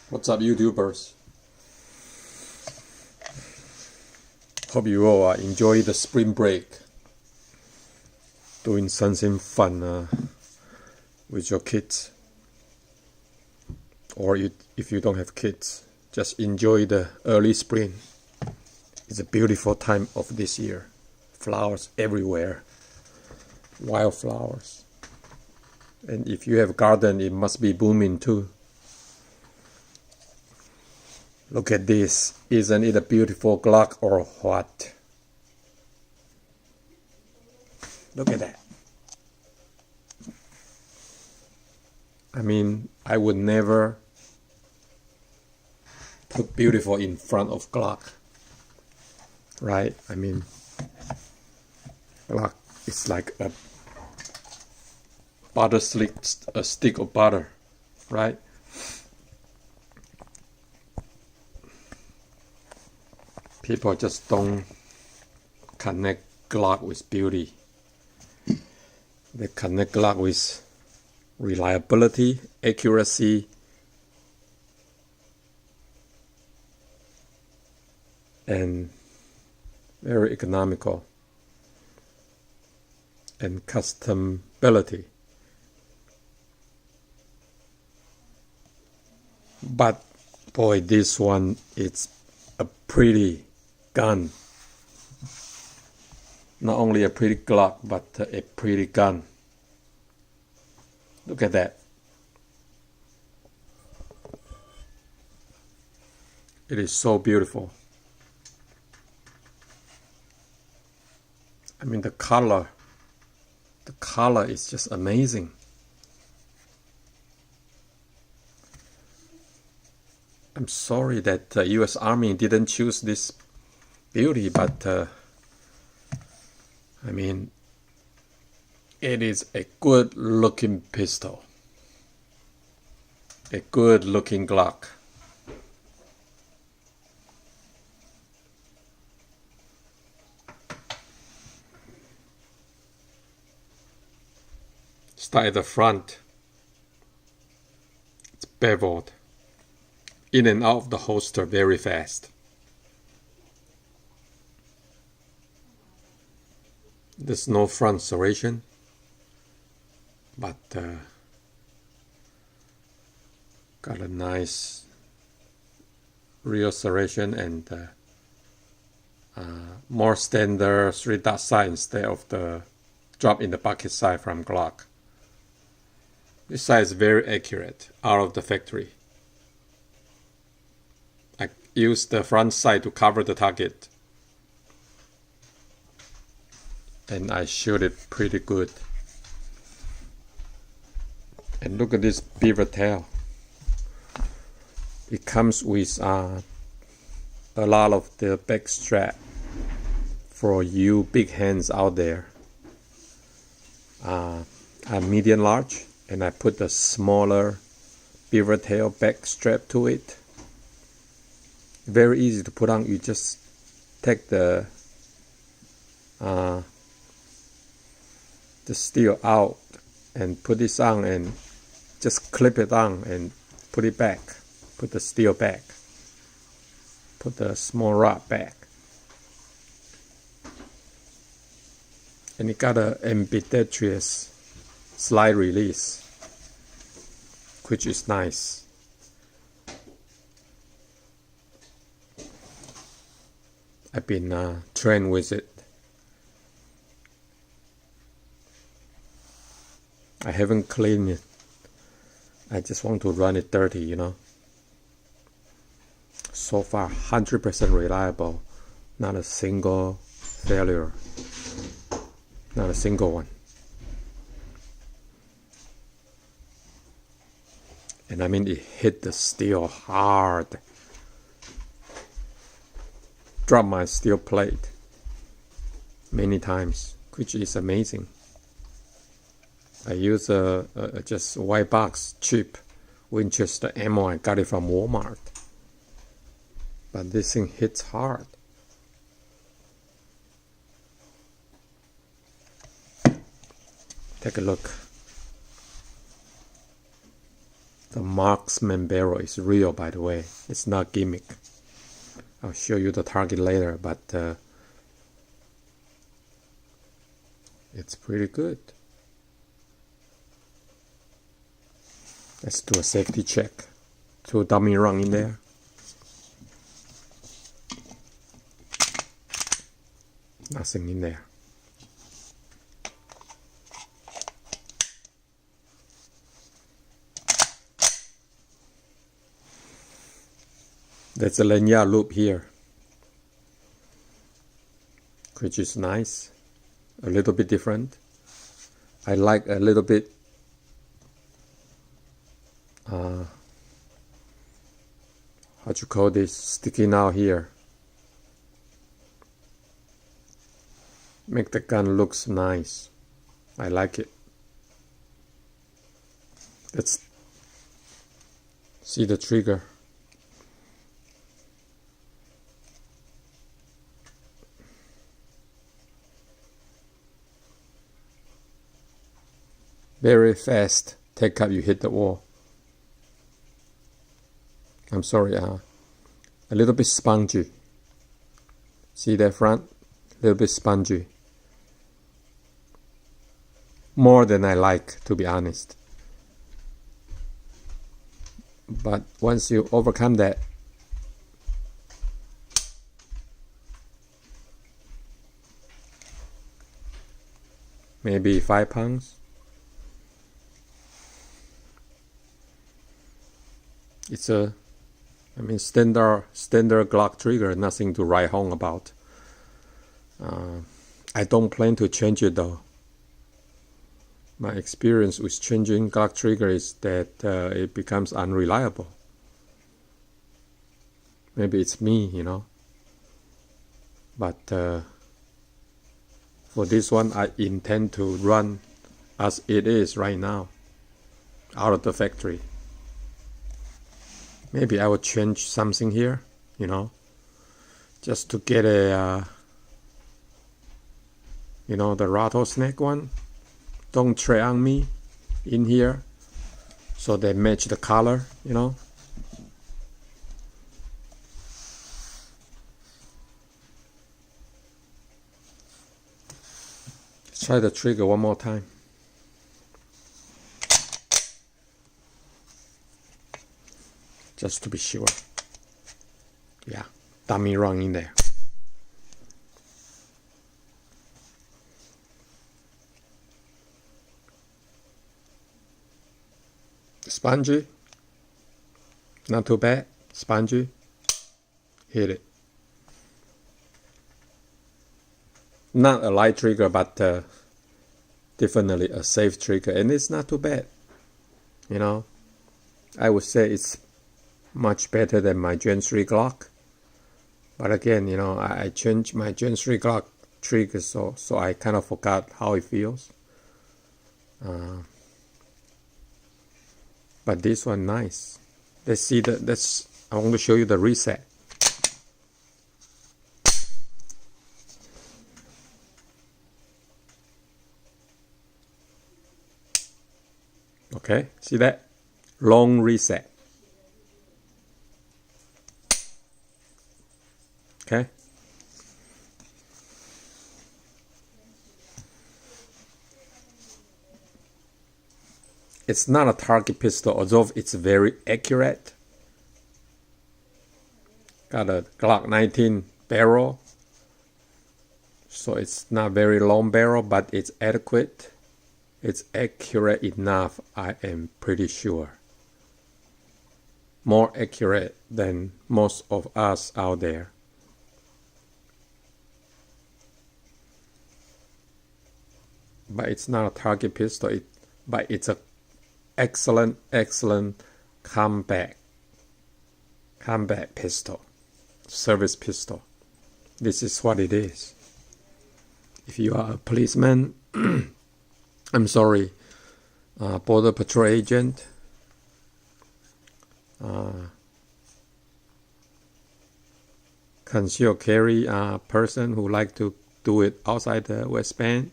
What's up, YouTubers? Hope you all enjoy the spring break, doing something fun with your kids. Or if you don't have kids, just enjoy the early spring. It's a beautiful time of this year. Flowers everywhere, wildflowers. And if you have a garden, it must be booming too. Look at this. Isn't it a beautiful Glock or what? Look at that. I mean, I would never put beautiful in front of Glock. Right? I mean, Glock is like a stick of butter. Right? People just don't connect Glock with beauty. They connect Glock with reliability, accuracy, and very economical, and customability. But boy, this one, it's a pretty gun. Not only a pretty Glock, but a pretty gun. Look at that. It is so beautiful. I mean, the color is just amazing. I'm sorry that the US Army didn't choose this beauty, but I mean, it is a good looking pistol, a good looking Glock. Start at the front. It's beveled in and out of the holster very fast. There's no front serration, but got a nice rear serration and more standard 3-dot sight instead of the drop in the bucket sight from Glock. This sight is very accurate out of the factory. I use the front sight to cover the target, and I shoot it pretty good. And look at this beaver tail. It comes with a lot of the back strap for you big hands out there. I'm medium large, and I put the smaller beaver tail back strap to it. Very easy to put on. You just take the steel out and put this on, and just clip it on and put it back. Put the steel back. Put the small rod back. And it got an ambidextrous slide release, which is nice. I've been trained with it. I haven't cleaned it. I just want to run it dirty, you know. So far, 100% reliable. Not a single failure. Not a single one. And I mean, it hit the steel hard. Dropped my steel plate many times, which is amazing. I use just white box cheap Winchester ammo. I got it from Walmart, but this thing hits hard. Take a look. The marksman barrel is real, by the way. It's not gimmick. I'll show you the target later, but it's pretty good. Let's do a safety check. 2 dummy round in there. Nothing in there. There's a lanyard loop here, which is nice, a little bit different. I like a little bit how you call this, sticking out here. Make the gun looks nice. I like it. Let's see the trigger. Very fast. Take up, you hit the wall. I'm sorry, a little bit spongy. See that front? A little bit spongy. More than I like, to be honest. But once you overcome that, maybe 5 pounds. It's a, standard Glock trigger, nothing to write home about. I don't plan to change it though. My experience with changing Glock trigger is that it becomes unreliable. Maybe it's me, you know. But for this one, I intend to run as it is right now, out of the factory. Maybe I will change something here, you know, just to get a, the rattlesnake one. Don't tread on me in here, so they match the color, you know. Let's try the trigger one more time. Just to be sure. Yeah, dummy round in there. Spongy. Not too bad. Spongy. Hit it. Not a light trigger, but definitely a safe trigger. And it's not too bad. You know, I would say it's much better than my Gen 3 Glock. But again, you know, I changed my Gen 3 Glock trigger, so I kind of forgot how it feels. But this one, nice. Let's see I want to show you the reset. Okay, see that? Long reset. Okay. It's not a target pistol, although it's very accurate. Got a Glock 19 barrel, so it's not very long barrel, but it's adequate. It's accurate enough, I am pretty sure. More accurate than most of us out there. But it's not a target pistol, but it's a excellent combat pistol, service pistol. This is what it is. If you are a policeman, I'm sorry, border patrol agent, concealed carry person who like to do it outside the waistband,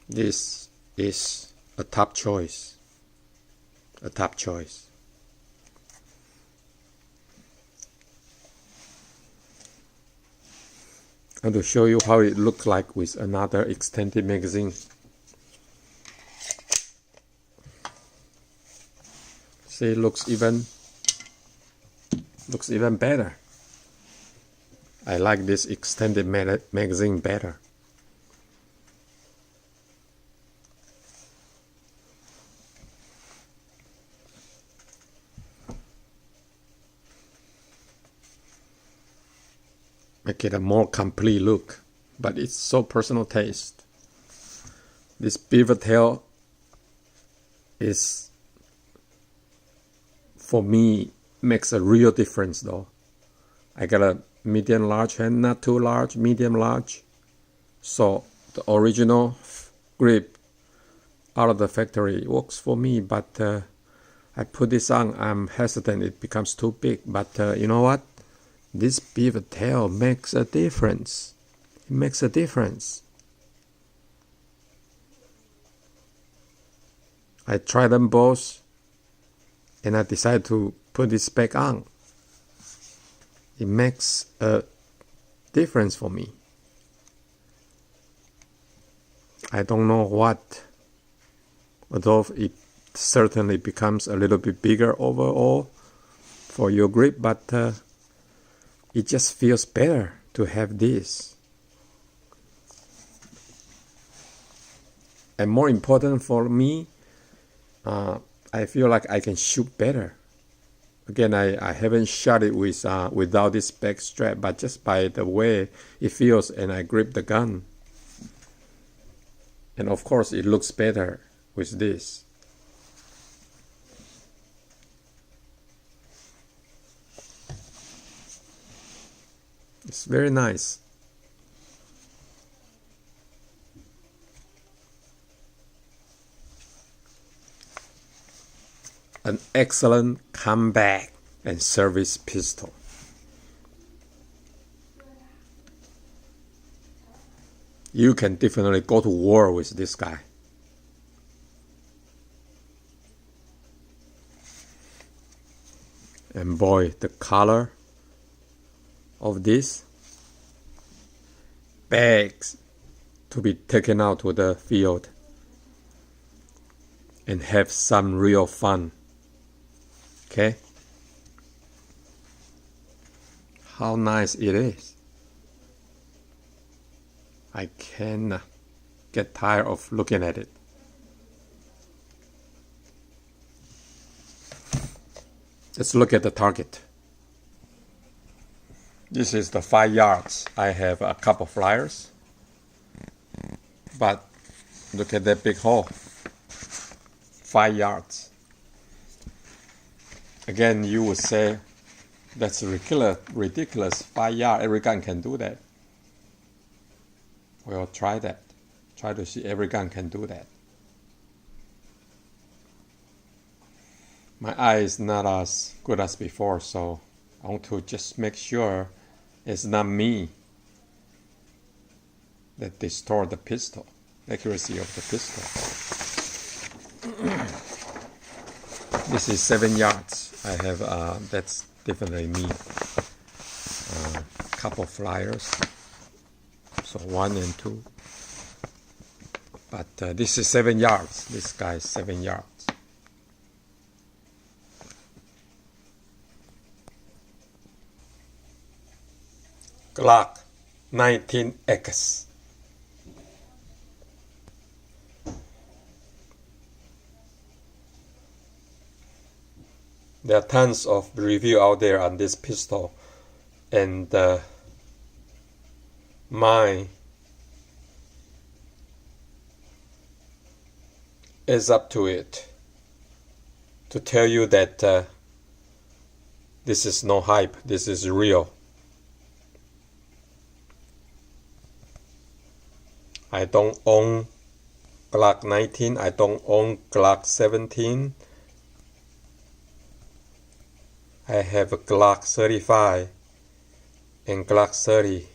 this is a top choice. A top choice. I want to show you how it looks like with another extended magazine. See, it looks even better. I like this extended magazine better. Make it a more complete look, but it's so personal taste. This beaver tail is, for me, makes a real difference though. I got a medium large hand, not too large, medium large. So the original grip out of the factory works for me, but I put this on, I'm hesitant it becomes too big. But you know what? This beaver tail makes a difference. It makes a difference. I tried them both and I decided to put this back on. It makes a difference for me. I don't know what, although it certainly becomes a little bit bigger overall for your grip, but it just feels better to have this. And more important for me, I feel like I can shoot better. Again, I haven't shot it with without this back strap, but just by the way it feels and I grip the gun. And of course, it looks better with this. It's very nice. An excellent combat and service pistol. You can definitely go to war with this guy. And boy, the color of this begs to be taken out to the field and have some real fun. Okay? How nice it is. I can get tired of looking at it. Let's look at the target. This is the 5 yards. I have a couple flyers, but look at that big hole. 5 yards. Again, you would say that's ridiculous. 5 yards, every gun can do that. Well, try that. Try to see every gun can do that. My eye is not as good as before, so I want to just make sure it's not me that distort the pistol, accuracy of the pistol. This is 7 yards. I have, that's definitely me. Couple flyers. So 1 and 2. But this is 7 yards. This guy is 7 yards. Glock 19X. There are tons of reviews out there on this pistol, and mine is up to it to tell you that this is no hype, this is real. I don't own Glock 19, I don't own Glock 17. I have a Glock 35 and Glock 30.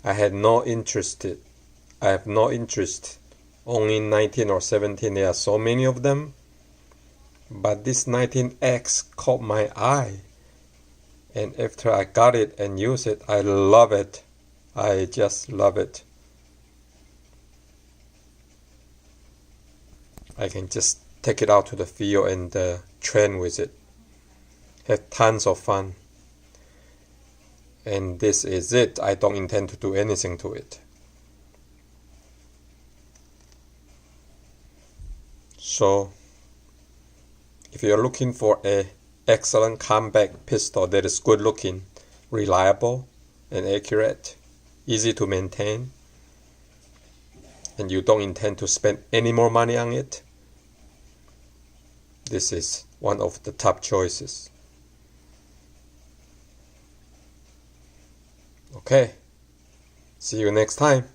I have no interest only 19 or 17. There are so many of them. But this 19X caught my eye. And after I got it and used it, I love it. I just love it. I can just take it out to the field and train with it. Have tons of fun. And this is it. I don't intend to do anything to it. So, if you're looking for an excellent combat pistol that is good looking, reliable, and accurate, easy to maintain, and you don't intend to spend any more money on it, this is one of the top choices. Okay, see you next time.